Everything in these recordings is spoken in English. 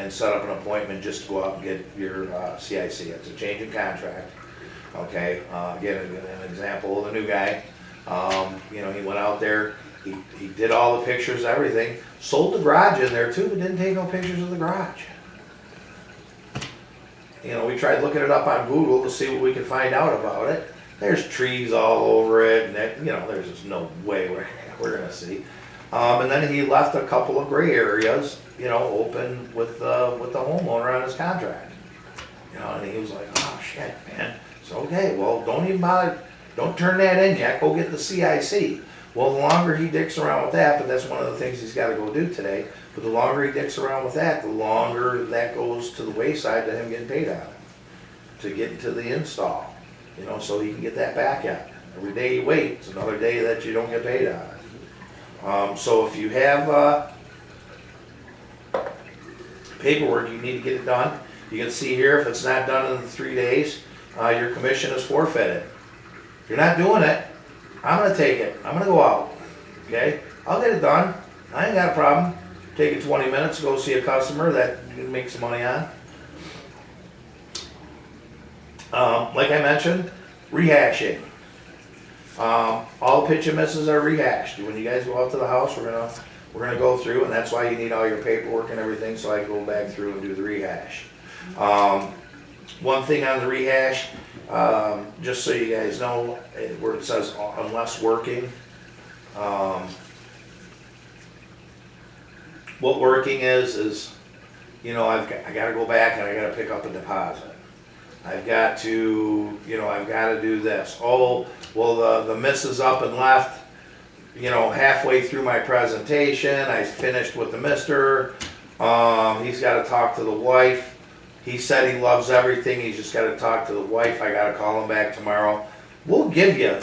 and set up an appointment just to go out and get your CIC. It's a change in contract. Okay, again, an example of the new guy. You know, he went out there, he did all the pictures, everything, sold the garage in there too, but didn't take no pictures of the garage. You know, we tried looking it up on Google to see what we could find out about it. There's trees all over it, and that, you know, there's just no way we're gonna see. And then he left a couple of gray areas, you know, open with the homeowner on his contract. You know, and he was like, oh shit, man. So okay, well, don't even bother, don't turn that in yet, go get the CIC. Well, the longer he dicks around with that, but that's one of the things he's gotta go do today, but the longer he dicks around with that, the longer that goes to the wayside to him getting paid on it, to get into the install, you know, so he can get that back out. Every day you wait, it's another day that you don't get paid on it. So if you have paperwork, you need to get it done. You can see here, if it's not done in 3 days, your commission is forfeited. If you're not doing it, I'm gonna take it. I'm gonna go out, okay? I'll get it done. I ain't got a problem. Take it 20 minutes, go see a customer that you can make some money on. Like I mentioned, rehashing. All the pitch and misses are rehashed. When you guys go out to the house, we're gonna go through, and that's why you need all your paperwork and everything, so I can go back through and do the rehash. One thing on the rehash, just so you guys know, where it says unless working, what working is, you know, I gotta go back and I gotta pick up a deposit. I've got to, you know, I've got to do this. Oh, well, the missus up and left, you know, halfway through my presentation. I finished with the mister. He's got to talk to the wife. He said he loves everything. He's just got to talk to the wife. I got to call him back tomorrow. We'll give you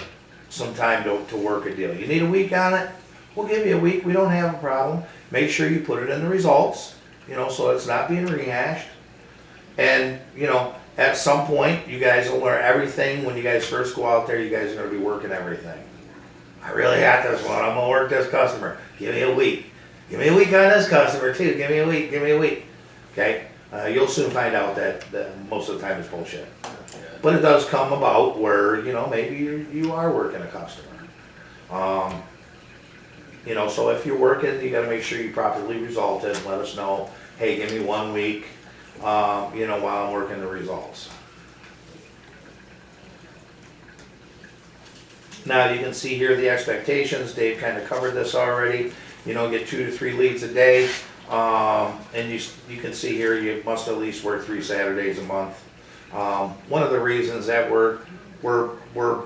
some time to work a deal. You need a week on it? We'll give you a week. We don't have a problem. Make sure you put it in the results, you know, so it's not being rehashed. And, you know, at some point, you guys will learn everything. When you guys first go out there, you guys are going to be working everything. I really got this one. I'm going to work this customer. Give me a week. Give me a week on this customer, too. Give me a week. Give me a week. Okay? You'll soon find out that most of the time it's bullshit. But it does come about where, you know, maybe you are working a customer. You know, so if you're working, you got to make sure you properly result it and let us know, hey, give me 1 week. You know, while I'm working the results. Now you can see here the expectations. Dave kind of covered this already. You know, get 2 to 3 leads a day, and you can see here you must at least work 3 Saturdays a month. One of the reasons that we're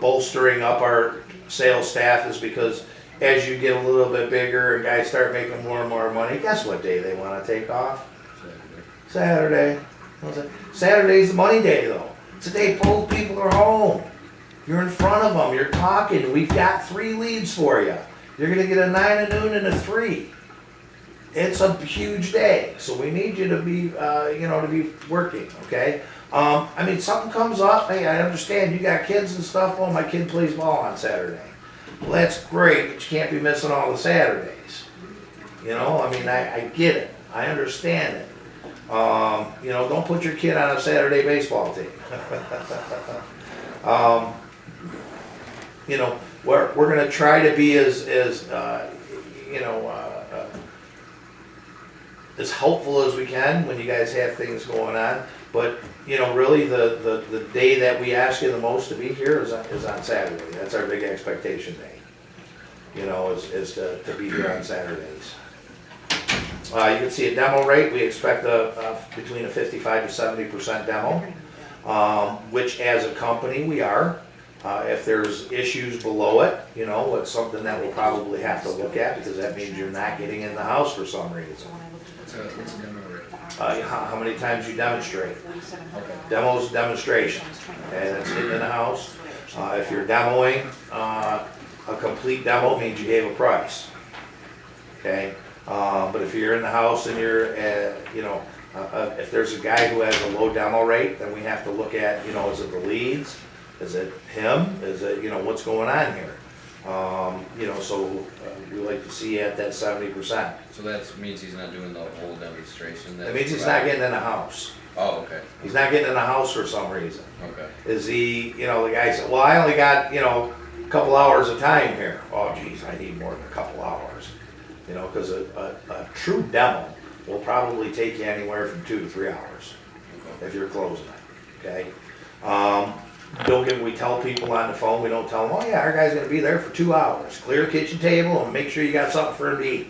bolstering up our sales staff is because as you get a little bit bigger and guys start making more and more money, guess what day they want to take off? Saturday. Saturday's the money day though. It's a day both people are home. You're in front of them, you're talking. We've got 3 leads for you. You're gonna get a 9 at noon and a 3. It's a huge day. So we need you to be, you know, to be working, okay? I mean, something comes up, hey, I understand you got kids and stuff. Oh, my kid plays ball on Saturday. Well, that's great, but you can't be missing all the Saturdays. You know, I mean, I get it. I understand it. You know, don't put your kid on a Saturday baseball team. You know, we're going to try to be as you know, as helpful as we can when you guys have things going on. But you know, really, the day that we ask you the most to be here is on Saturday. That's our big expectation day. You know, is to be here on Saturdays. You can see a demo rate. We expect between a 55 to 70% demo, which as a company we are. If there's issues below it, you know, it's something that we'll probably have to look at because that means you're not getting in the house for some reason. What's a demo rate? How many times you demonstrate. Okay. Demo's demonstration. Okay, that's getting in the house. If you're demoing, a complete demo means you gave a price. Okay. But if you're in the house and you're, you know, if there's a guy who has a low demo rate, then we have to look at, you know, is it the leads? Is it him? Is it, you know, what's going on here? You know, so we like to see at that 70%. So that means he's not doing the whole demonstration? That means he's not getting in the house. Oh, okay, He's not getting in the house for some reason. okay. Is he, you know, the guy said, well, I only got, you know, a couple hours of time here. Oh geez, I need more than a couple hours. You know, because a true demo will probably take you anywhere from 2 to 3 hours if you're closing it, okay? We tell people on the phone, we don't tell them, oh yeah, our guy's gonna be there for 2 hours. Clear the kitchen table and make sure you got something for him to eat.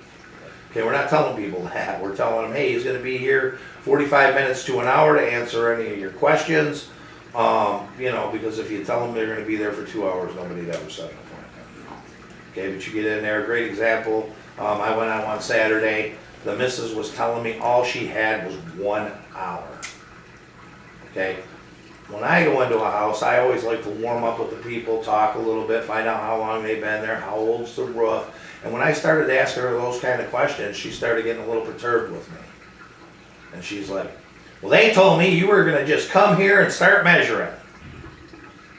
Okay, we're not telling people that. We're telling them, hey, he's gonna be here 45 minutes to an hour to answer any of your questions. You know, because if you tell them they're gonna be there for 2 hours, nobody'd ever set an appointment. Okay, but you get in there, great example. I went on one Saturday, the missus was telling me all she had was 1 hour. Okay, when I go into a house, I always like to warm up with the people, talk a little bit, find out how long they've been there, how old's the roof. And when I started asking her those kind of questions, she started getting a little perturbed with me. And she's like, well, they told me you were gonna just come here and start measuring.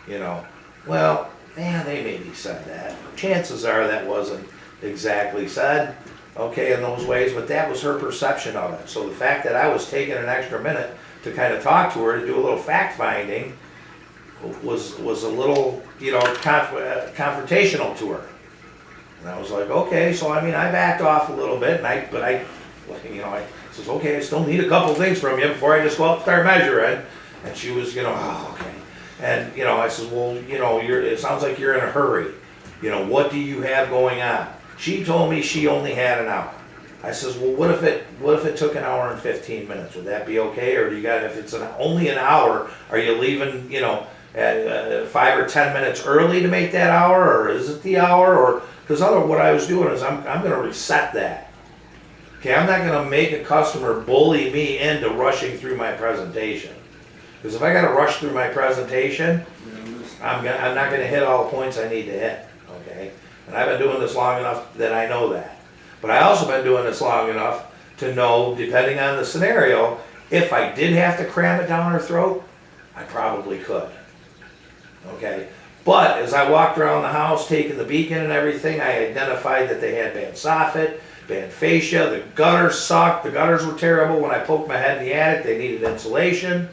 You know, well, man, they maybe said that. Chances are that wasn't exactly said, okay, in those ways, but that was her perception of it. So the fact that I was taking an extra minute to kind of talk to her, to do a little fact finding, was a little, you know, confrontational to her. And I was like, okay, so I mean, I backed off a little bit, and I says, okay, I still need a couple things from you before I just go out and start measuring. And she was, you know, oh, okay. And, you know, I says, well, you know, it sounds like you're in a hurry. You know, what do you have going on? She told me she only had an hour. I says, well, what if it took an hour and 15 minutes? Would that be okay? Or do you got, if it's only an hour, are you leaving, you know, at 5 or 10 minutes early to make that hour? Or is it the hour? Or, because what I was doing is I'm going to reset that. Okay, I'm not going to make a customer bully me into rushing through my presentation. Because if I got to rush through my presentation, I'm not going to hit all the points I need to hit. Okay, and I've been doing this long enough that I know that. But I also been doing this long enough to know, depending on the scenario, if I did have to cram it down her throat, I probably could. Okay, but as I walked around the house taking the beacon and everything, I identified that they had bad soffit, bad fascia, the gutters sucked, the gutters were terrible. When I poked my head in the attic, they needed insulation.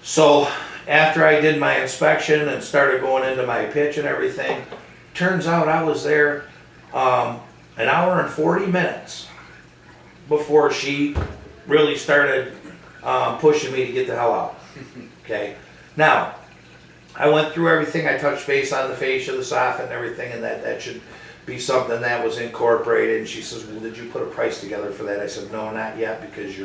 So after I did my inspection and started going into my pitch and everything, turns out I was there an hour and 40 minutes before she really started pushing me to get the hell out. Okay, now I went through everything. I touched base on the fascia, the soffit, and everything, and that should be something that was incorporated. And she says, well, did you put a price together for that? I said, no, not yet, because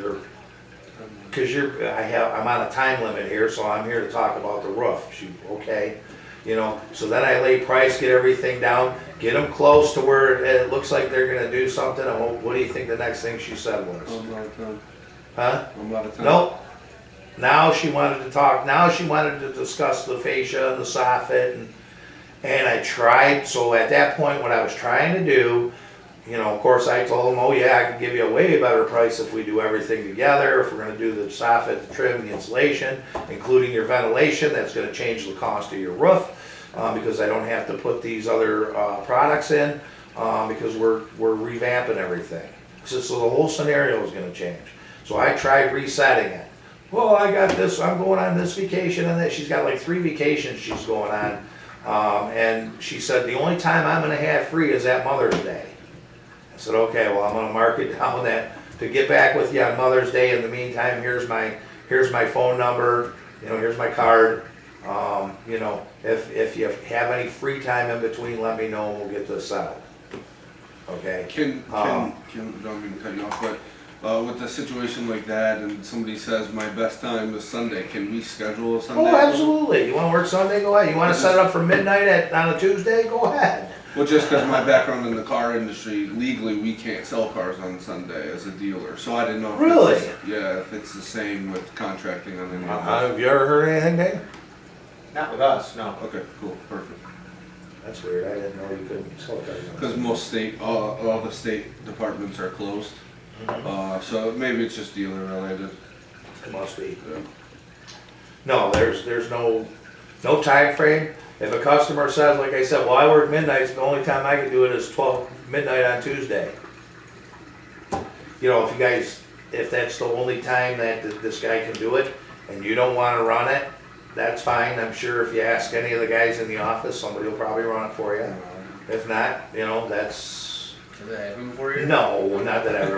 I'm on a time limit here, so I'm here to talk about the roof. She, okay, you know, so then I lay price, get everything down, get them close to where it looks like they're gonna do something. And what do you think the next thing she said was? I'm out of time. Huh? I'm out of time. Nope. Now she wanted to talk, now she wanted to discuss the fascia and the soffit, and I tried. So at that point, what I was trying to do, you know, of course I told them, oh yeah, I can give you a way better price if we do everything together. If we're gonna do the soffit, the trim, the insulation, including your ventilation, that's gonna change the cost of your roof, because I don't have to put these other products in, because we're revamping everything. So the whole scenario is gonna change. So I tried resetting it. Well, I got this, I'm going on this vacation and that. She's got like 3 vacations she's going on. And she said, the only time I'm gonna have free is at Mother's Day. I said, okay, well, I'm gonna mark it down that to get back with you on Mother's Day. In the meantime, here's my phone number, you know, here's my card. You know, if you have any free time in between, let me know and we'll get this settled. Okay? Don't mean to cut you off, but with a situation like that and somebody says my best time is Sunday, can we schedule a Sunday? Oh, absolutely. You wanna work Sunday, go ahead. You wanna set it up for midnight on a Tuesday, go ahead. Well, just because my background in the car industry, legally we can't sell cars on Sunday as a dealer, so I didn't know if Really? if it's the same with contracting on any of that. Have you ever heard anything, Dave? Not with us, no. Okay, cool, perfect. That's weird, I didn't know you couldn't sell cars. Because most state, all the state departments are closed, so maybe it's just dealer related. It must be. Yeah. No, there's no No time frame. If a customer says, like I said, well, I work midnights, the only time I can do it is 12 midnight on Tuesday. You know, if you guys, if that's the only time that this guy can do it, and you don't wanna run it, that's fine. I'm sure if you ask any of the guys in the office, somebody will probably run it for you. If not, you know, that's, Has that happened before you? no, not that I've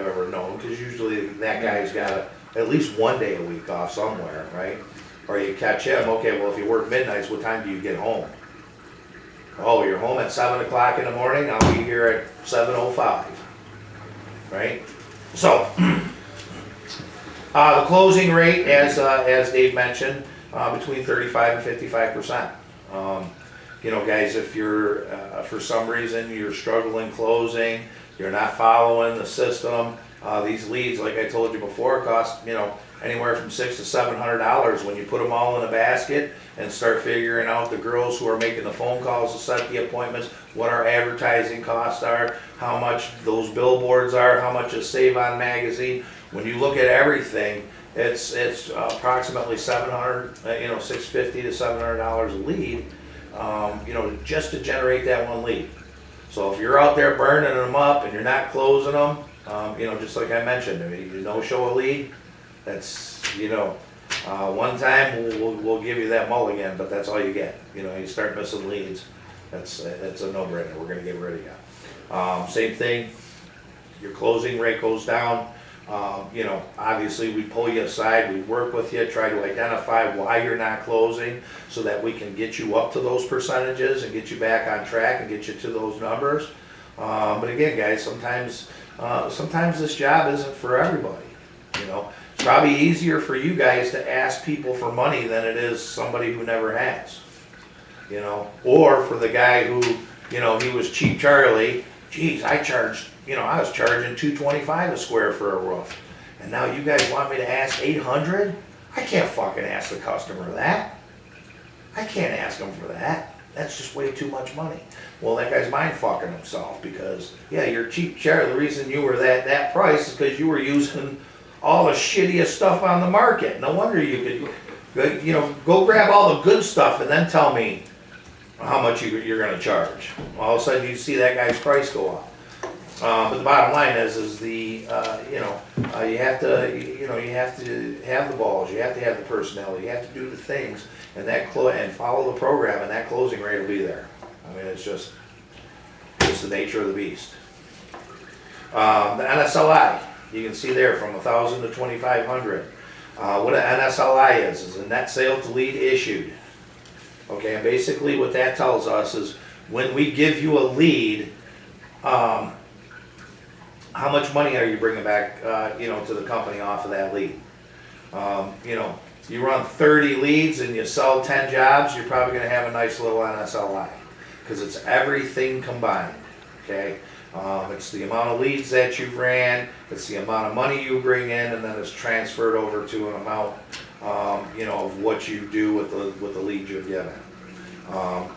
ever known, because usually that guy's got at least one day a week off somewhere, right? Or you catch him, okay, well, if you work midnights, what time do you get home? Oh, you're home at 7 o'clock in the morning, I'll be here at 7:05, right? So, the closing rate, as Dave mentioned, between 35 and 55%. You know, guys, if you're, for some reason, you're struggling closing, you're not following the system, these leads, like I told you before, cost, you know, anywhere from $600 to $700 when you put them all in a basket and start figuring out the girls who are making the phone calls to set the appointments, what our advertising costs are, how much those billboards are, how much is Save On magazine. When you look at everything, it's approximately 700, you know, $650 to $700 a lead, you know, just to generate that one lead. So if you're out there burning them up and you're not closing them, you know, just like I mentioned, I mean, you no show a lead, that's, you know, one time we'll give you that mulligan, but that's all you get. You know, you start missing leads, that's a no-brainer. We're gonna get rid of you. Same thing, your closing rate goes down. You know, obviously we pull you aside, we work with you, try to identify why you're not closing so that we can get you up to those percentages and get you back on track and get you to those numbers. But again, guys, sometimes this job isn't for everybody, you know. It's probably easier for you guys to ask people for money than it is somebody who never has, you know. Or for the guy who, you know, he was cheap Charlie, geez, I was charging $225 a square for a roof. And now you guys want me to ask $800? I can't fucking ask the customer that. I can't ask them for that. That's just way too much money. Well, that guy's mind fucking himself because, yeah, you're cheap Charlie. The reason you were that price is because you were using all the shittiest stuff on the market. No wonder you could, you know, go grab all the good stuff and then tell me how much you're gonna charge. All of a sudden you see that guy's price go up. But the bottom line is the, you know, you have to have the balls, you have to have the personnel, you have to do the things, and and follow the program, and that closing rate will be there. I mean, it's the nature of the beast. The NSLI, you can see there from 1,000 to 2,500. What an NSLI is a net sale to lead issued. Okay, and basically what that tells us is when we give you a lead, how much money are you bringing back, you know, to the company off of that lead? You know, you run 30 leads and you sell 10 jobs, you're probably going to have a nice little NSLI because it's everything combined. Okay, it's the amount of leads that you've ran, it's the amount of money you bring in, and then it's transferred over to an amount, you know, of what you do with the lead you're given.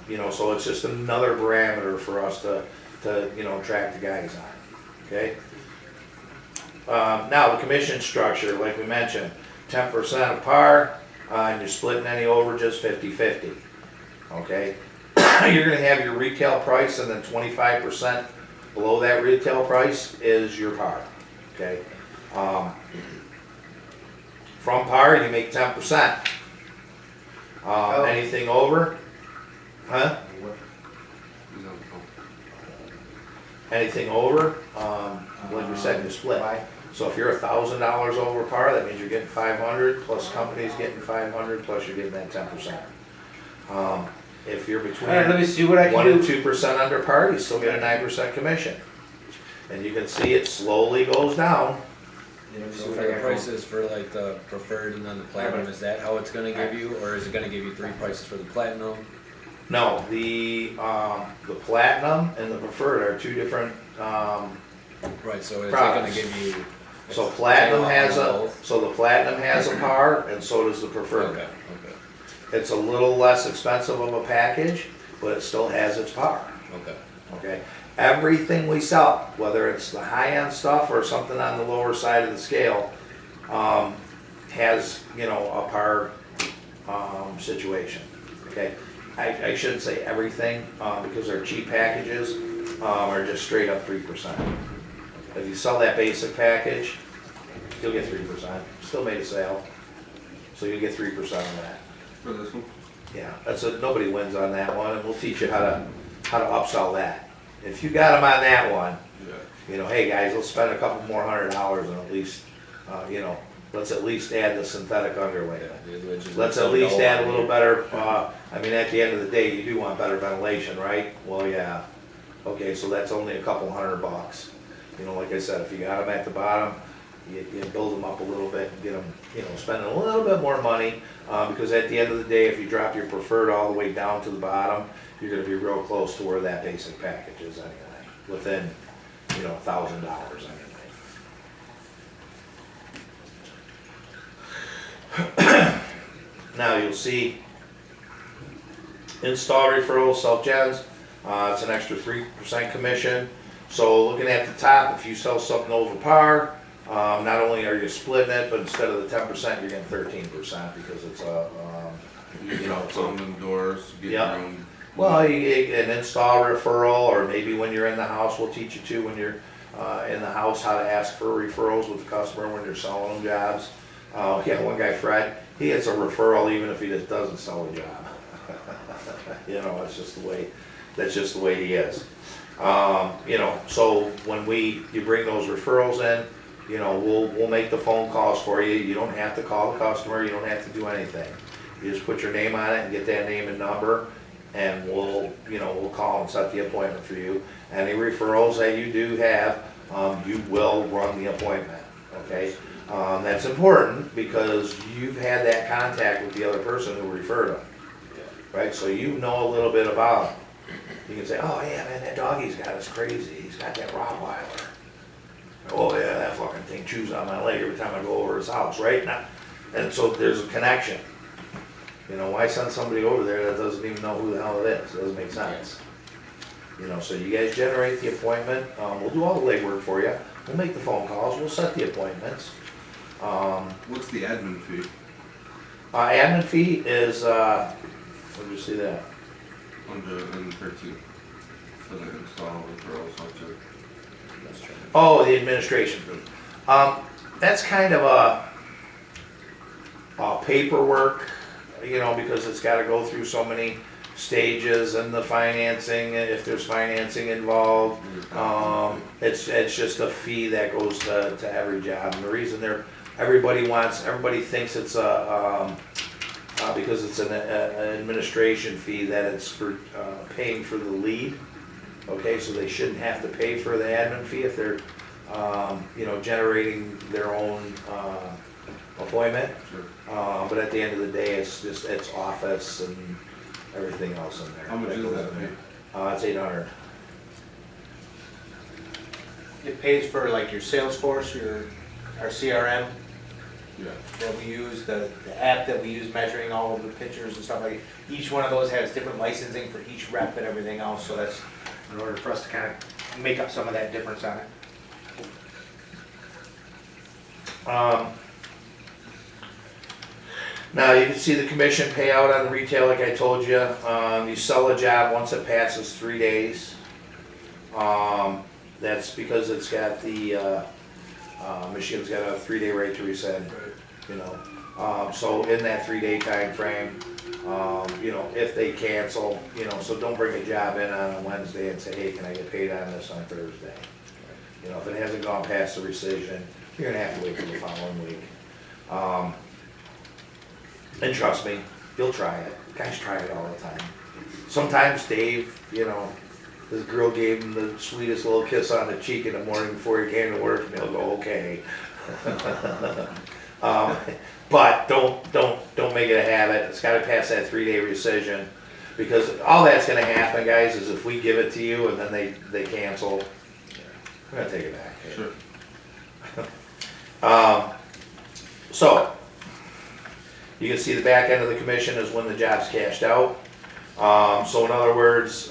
You know, so it's just another parameter for us to you know, track the guys on. Okay. Now the commission structure, like we mentioned, 10% of par, and you're splitting any overages 50-50. Okay. You're going to have your retail price, and then 25% below that retail price is your par. Okay. From par, you make 10%. Anything over, huh? Anything over, like we said, you split. So if you're $1,000 over par, that means you're getting 500, plus company's getting 500, plus you're getting that 10%. If you're between All right, let me see what I can 1 do. and 2% under par, you still get a 9% commission. And you can see it slowly goes down. So for the prices for like the preferred and then the platinum, is that how it's gonna give you, or is it gonna give you 3 prices for the platinum? No, the platinum and the preferred are 2 different, Right, so is it products. gonna give you? So platinum has both? so the platinum has a par, and so does the preferred. Okay, okay, It's a little less expensive of a package, but it still has its par. okay. Okay, everything we sell, whether it's the high-end stuff or something on the lower side of the scale, has, you know, a par situation, okay? I shouldn't say everything, because our cheap packages, are just straight up 3%. If you sell that basic package, you'll get 3%, still made a sale, so you'll get 3% on that. For this one? Yeah, nobody wins on that one, and we'll teach you how to upsell that. If you got them on that one, Yeah. you know, hey guys, let's spend a couple more $100 and at least, you know, let's at least add the synthetic underlay. Let's at least add a little better, I mean, at the end of the day, you do want better ventilation, right? Well, yeah. Okay, so that's only a couple $100. You know, like I said, if you got them at the bottom, you build them up a little bit and get them, you know, spending a little bit more money, because at the end of the day, if you drop your preferred all the way down to the bottom, you're gonna be real close to where that basic package is anyway, within, you know, $1,000 anyway. Now you'll see install referrals, self-gens, it's an extra 3% commission. So looking at the top, if you sell something over par, not only are you splitting it, but instead of the 10%, you're getting 13% because it's a, You know, it's on the doors, get your Yeah. own. well, you get an install referral, or maybe when you're in the house, we'll teach you too, when you're in the house, how to ask for referrals with the customer when you're selling them jobs. Yeah, one guy, Fred, he gets a referral even if he just doesn't sell a job. You know, that's just the way he is. You know, so when you bring those referrals in, you know, we'll make the phone calls for you. You don't have to call the customer, you don't have to do anything. You just put your name on it and get that name and number, and we'll call and set the appointment for you. Any referrals that you do have, you will run the appointment, okay? That's important because you've had that contact with the other person who referred them, right? So you know a little bit about them. You can say, oh yeah, man, that dog he's got is crazy. He's got that Rottweiler. Oh yeah, that fucking thing chews on my leg every time I go over his house, right? Now, and so there's a connection. You know, why send somebody over there that doesn't even know who the hell it is? It doesn't make sense. You know, so you guys generate the appointment. We'll do all the legwork for you. We'll make the phone calls. We'll set the appointments. What's the admin fee? Admin fee is, where'd you see that? Under 13. For the install referrals, something. Oh, the administration fee. That's kind of a paperwork, you know, because it's gotta go through so many stages and the financing, if there's financing involved. It's just a fee that goes to every job. And the reason everybody thinks it's because it's an administration fee, that it's for paying for the lead. Okay, so they shouldn't have to pay for the admin fee if they're, you know, generating their own appointment. Sure. But at the end of the day, it's office and everything else in there. How much is that fee? It's 800. It pays for like your Salesforce, our CRM Yeah. that we use, the app that we use measuring all of the pictures and stuff like, each one of those has different licensing for each rep and everything else, so that's in order for us to kind of make up some of that difference on it. Now you can see the commission payout on the retail, like I told you. You sell a job once it passes 3 days. That's because it's got the, Michigan's got a 3-day right to rescind, you know. So in that 3-day time frame, you know, if they cancel, you know, so don't bring a job in on a Wednesday and say, hey, can I get paid on this on Thursday? You know, if it hasn't gone past the rescission, you're gonna have to wait till the following week. And trust me, you'll try it. Guys try it all the time. Sometimes Dave, you know, his girl gave him the sweetest little kiss on the cheek in the morning before he came to work, and he'll go, okay. But don't make it a habit. It's gotta pass that 3-day rescission, because all that's gonna happen, guys, is if we give it to you and then they cancel, we're gonna take it back. Sure. So, you can see the back end of the commission is when the job's cashed out. So in other words,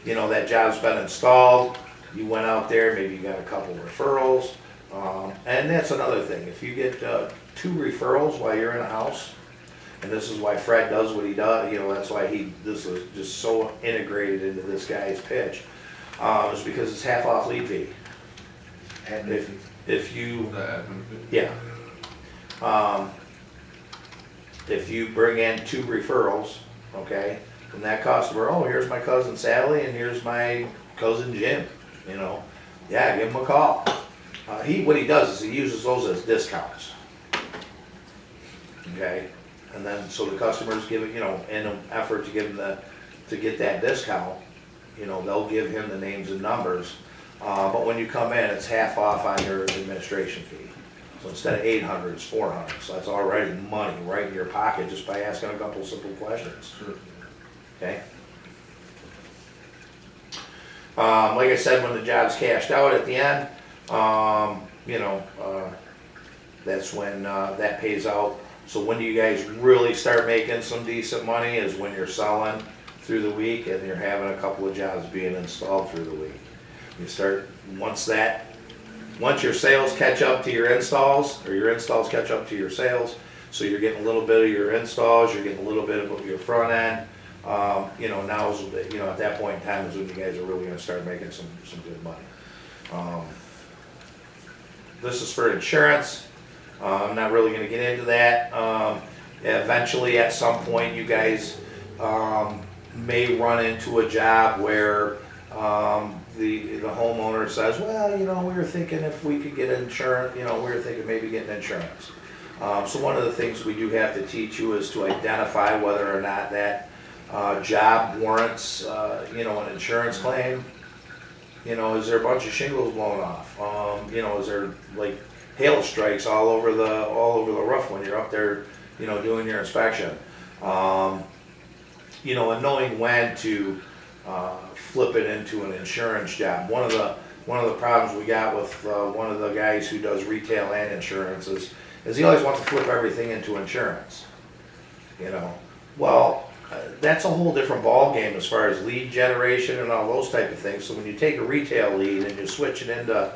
you know, that job's been installed, you went out there, maybe you got a couple referrals. And that's another thing, if you get 2 referrals while you're in a house, and this is why Fred does what he does, you know, that's why this is just so integrated into this guy's pitch, is because it's half off lead fee. If you, The admin fee. yeah. If you bring in 2 referrals, okay, from that customer, oh, here's my cousin Sally and here's my cousin Jim, you know, yeah, give him a call. What he does is he uses those as discounts. Okay, and then, so the customers give it, you know, in an effort to give him to get that discount, you know, they'll give him the names and numbers. But when you come in, it's half off on your administration fee. So instead of 800, it's 400, so that's already money right in your pocket just by asking a couple simple questions. Sure. Okay? Like I said, when the job's cashed out at the end, you know, that's when that pays out. So when do you guys really start making some decent money is when you're selling through the week and you're having a couple of jobs being installed through the week. You start, once your sales catch up to your installs, or your installs catch up to your sales, so you're getting a little bit of your installs, you're getting a little bit of your front end, you know, now is, you know, at that point in time is when you guys are really gonna start making some good money. This is for insurance. I'm not really gonna get into that. Eventually, at some point, you guys may run into a job where the homeowner says, well, you know, we were thinking if we could get insurance, you know, we were thinking maybe getting insurance. So one of the things we do have to teach you is to identify whether or not that job warrants, you know, an insurance claim. You know, is there a bunch of shingles blown off? You know, is there like hail strikes all over the roof when you're up there, you know, doing your inspection? You know, and knowing when to flip it into an insurance job. One of the problems we got with one of the guys who does retail and insurance is he always wants to flip everything into insurance. You know, well, that's a whole different ball game as far as lead generation and all those type of things. So when you take a retail lead and you switch it into,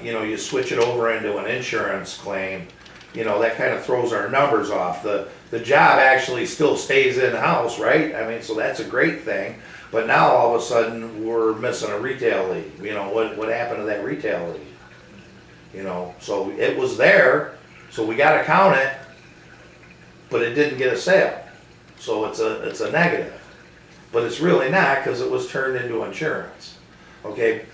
you know, you switch it over into an insurance claim, you know, that kind of throws our numbers off. The job actually still stays in-house, right? I mean, so that's a great thing. But now all of a sudden we're missing a retail lead. You know, what happened to that retail lead? You know, so it was there, so we got to count it, but it didn't get a sale. So it's a negative. But it's really not, because it was turned into insurance. Okay,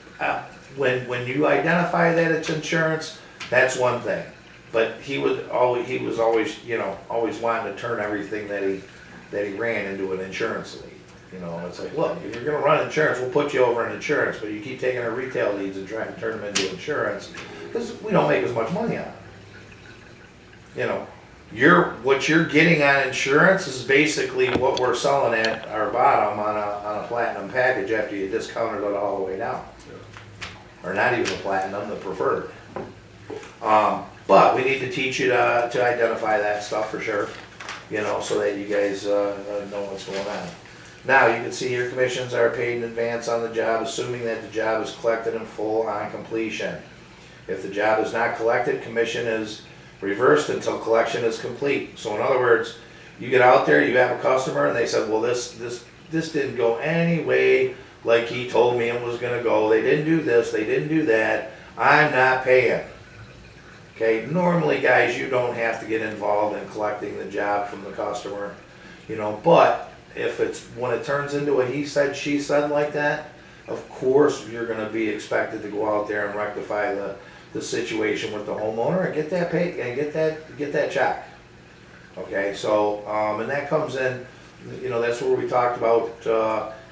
when you identify that it's insurance, that's one thing. But he was always, you know, always wanting to turn everything that he ran into an insurance lead. You know, it's like, look, if you're gonna run insurance, we'll put you over in insurance, but you keep taking our retail leads and trying to turn them into insurance, because we don't make as much money on it. You know, what you're getting on insurance is basically what we're selling at our bottom on a platinum package after you discounted it all the way down. Or not even the platinum, the preferred. But we need to teach you to identify that stuff for sure, you know, so that you guys know what's going on. Now, you can see your commissions are paid in advance on the job, assuming that the job is collected in full on completion. If the job is not collected, commission is reversed until collection is complete. So in other words, you get out there, you have a customer, and they said, well, this didn't go any way like he told me it was gonna go. They didn't do this, they didn't do that. I'm not paying. Okay, normally, guys, you don't have to get involved in collecting the job from the customer, you know, but when it turns into a he said, she said like that, of course, you're gonna be expected to go out there and rectify the situation with the homeowner and get that paid and get that check. Okay, so, and that comes in, you know, that's where we talked about,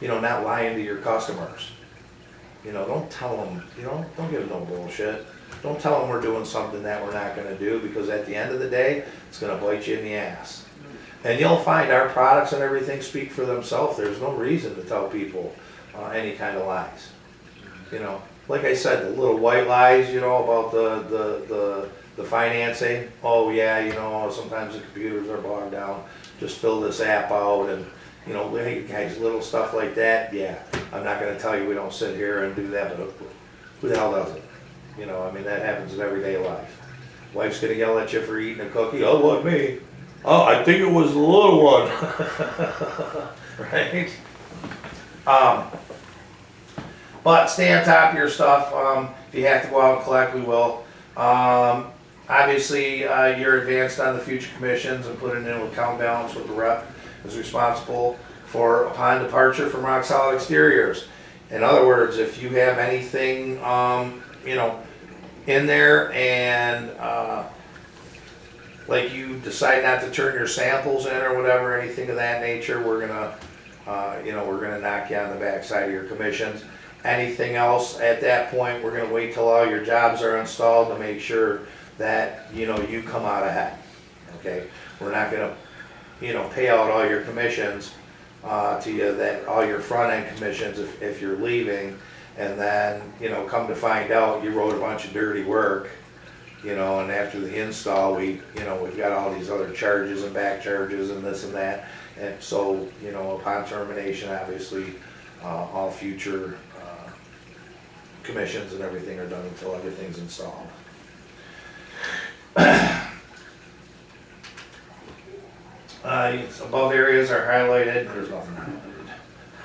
you know, not lying to your customers. You know, don't tell them, you know, don't give them no bullshit. Don't tell them we're doing something that we're not gonna do, because at the end of the day, it's gonna bite you in the ass. And you'll find our products and everything speak for themselves. There's no reason to tell people any kind of lies. You know, like I said, the little white lies, you know, about the financing. Oh yeah, you know, sometimes the computers are bogged down. Just fill this app out, and you know, hey guys, little stuff like that. Yeah, I'm not gonna tell you we don't sit here and do that, but who the hell does it? You know, I mean, that happens in everyday life. Wife's gonna yell at you for eating a cookie. Oh, what me? Oh, I think it was the little one. Right? But stay on top of your stuff. If you have to go out and collect, we will. Obviously, you're advanced on the future commissions and putting in an account balance with the rep is responsible for upon departure from Rock Solid Exteriors. In other words, if you have anything, you know, in there and, like you decide not to turn your samples in or whatever, anything of that nature, we're gonna, you know, we're gonna knock you on the backside of your commissions. Anything else at that point, we're gonna wait till all your jobs are installed to make sure that, you know, you come out ahead, okay? We're not gonna, you know, pay out all your commissions, to you, that, all your front-end commissions if you're leaving, and then, you know, come to find out you wrote a bunch of dirty work, you know, and after the install, we've got all these other charges and back charges and this and that, and so, you know, upon termination, obviously, all future, commissions and everything are done until everything's installed. Above areas are highlighted, there's nothing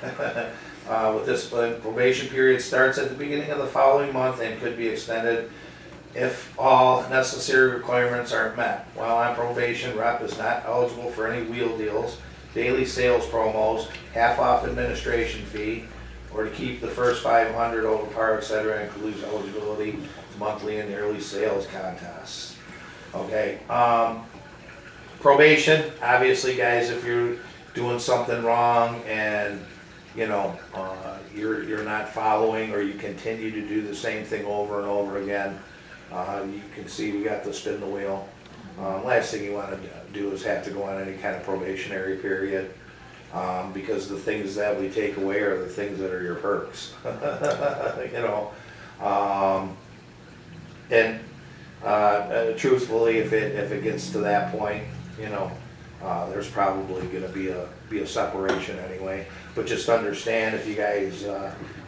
highlighted. With discipline, probation period starts at the beginning of the following month and could be extended if all necessary requirements aren't met. While on probation, rep is not eligible for any wheel deals, daily sales promos, half-off administration fee, or to keep the first 500 over par, etc., includes eligibility to monthly and yearly sales contests. Okay, probation, obviously, guys, if you're doing something wrong and, you know, you're not following, or you continue to do the same thing over and over again, you can see we got the spin the wheel. Last thing you want to do is have to go on any kind of probationary period. Because the things that we take away are the things that are your perks, you know. Truthfully, if it gets to that point, you know, there's probably going to be a separation anyway. But just understand, if you guys, you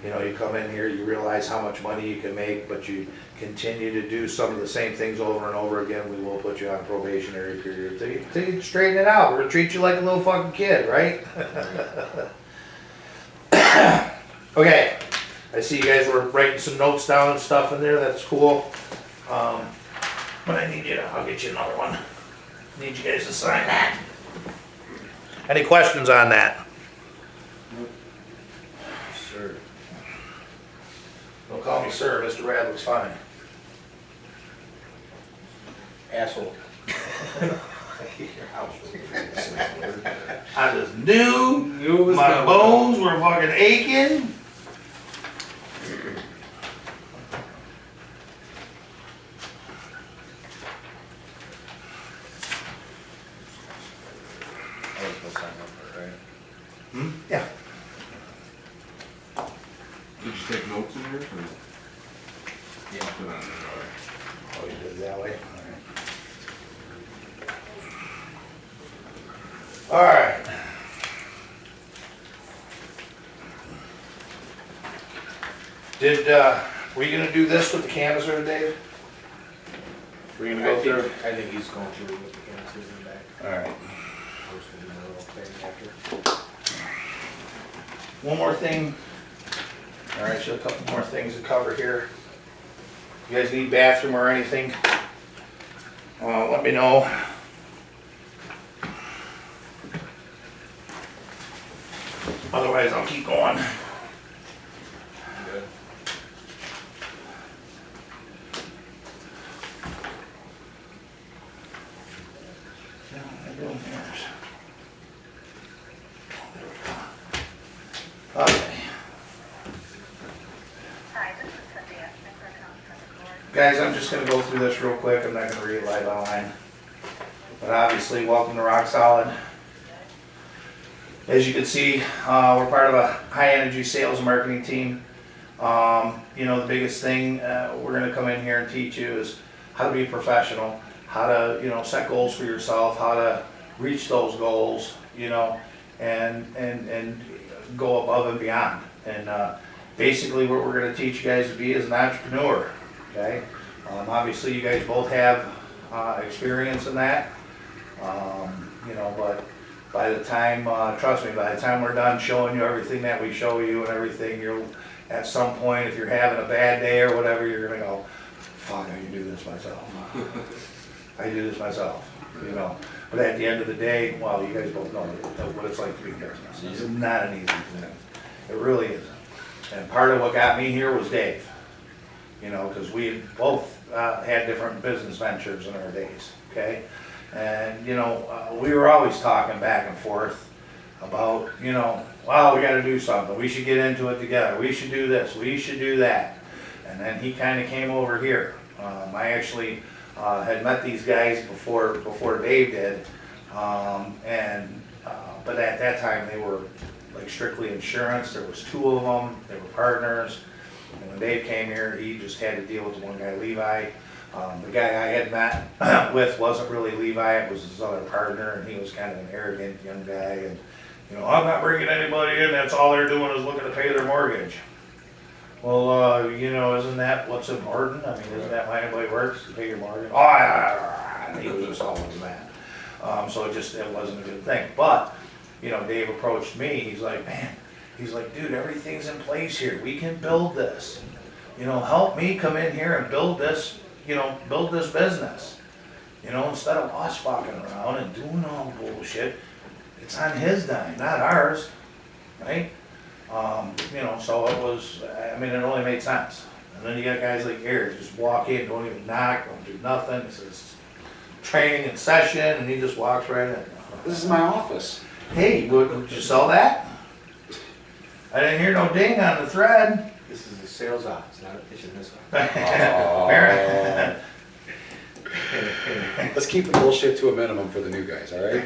know, you come in here, you realize how much money you can make, but you continue to do some of the same things over and over again, we will put you on a probationary period till you straighten it out. We're gonna treat you like a little fucking kid, right? Okay, I see you guys were writing some notes down and stuff in there. That's cool. But I'll get you another one. Need you guys to sign that. Any questions on that? Sir. Don't call me sir, Mr. Radlick's fine. Asshole. I just knew Knew it was my coming. bones were fucking aching. I was supposed to sign up for it, right? Yeah. Did you take notes in here? Or? Yeah. Oh, you did it that way? All right. Were you gonna do this with the canvasser, Dave? Were you gonna go through? I think he's going through with the cancers in the back. All right. I was gonna do my little thing after. One more thing. All right, so a couple more things to cover here. You guys need bathroom or anything? Let me know. Otherwise, I'll keep going. Good. Okay. Guys, I'm just gonna go through this real quick. I'm not gonna read it live online. But obviously, welcome to Rock Solid. As you can see, we're part of a high energy sales and marketing team. You know, the biggest thing we're gonna come in here and teach you is how to be professional, how to, you know, set goals for yourself, how to reach those goals, you know, and go above and beyond. And basically what we're gonna teach you guys to be is an entrepreneur, okay? Obviously you guys both have experience in that. You know, but by the time, trust me, by the time we're done showing you everything that we show you and everything, you'll, at some point, if you're having a bad day or whatever, you're gonna go, fuck, I can do this myself. I can do this myself, you know? But at the end of the day, well, you guys both know what it's like to be in business. It's not an easy thing. It really isn't. And part of what got me here was Dave. You know, because we both had different business ventures in our days, okay? And, you know, we were always talking back and forth about, you know, wow, we gotta do something. We should get into it together. We should do this. We should do that. And then he kind of came over here. I actually had met these guys before Dave did. But at that time, they were like strictly insurance. There was 2 of them. They were partners. And when Dave came here, he just had to deal with the one guy, Levi. The guy I had met with wasn't really Levi, it was his other partner, and he was kind of an arrogant young guy. And, you know, I'm not bringing anybody in, that's all they're doing is looking to pay their mortgage. Well, you know, isn't that what's important? I mean, isn't that why anybody works, to pay your mortgage? Oh, yeah, he was just always mad. So it wasn't a good thing. But, you know, Dave approached me, he's like, man, he's like, dude, everything's in place here. We can build this. You know, help me come in here and build this, you know, build this business. You know, instead of us fucking around and doing all the bullshit, it's on his dime, not ours, right? You know, so it was, I mean, it only made sense. And then you got guys like Eric, just walk in, don't even knock, don't do nothing. He says, training in session, and he just walks right in. This is my office. Hey, would you sell that? I didn't hear no ding on the thread. This is the sales office, not a pitching this one. Let's keep the bullshit to a minimum for the new guys, all right?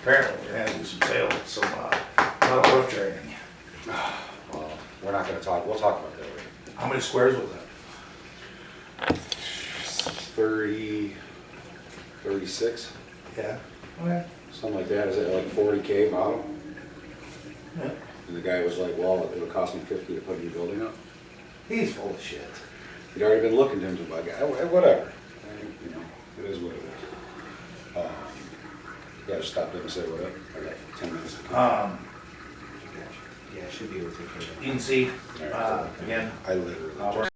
Apparently, we're gonna do some sales, some, roof training. Well, we're not gonna talk, we'll talk about that later. How many squares was that? 36, Yeah. Okay. something like that. Is it like 40K model? Yeah. And the guy was like, well, it'll cost me 50 to put a new building up. He's full of shit. He'd already been looking to him to buy, whatever. You know, it is what it is. Yeah, just stop there and say what up. I got 10 minutes. Yeah, I should be able to take care of that. You can see, again, I literally. we're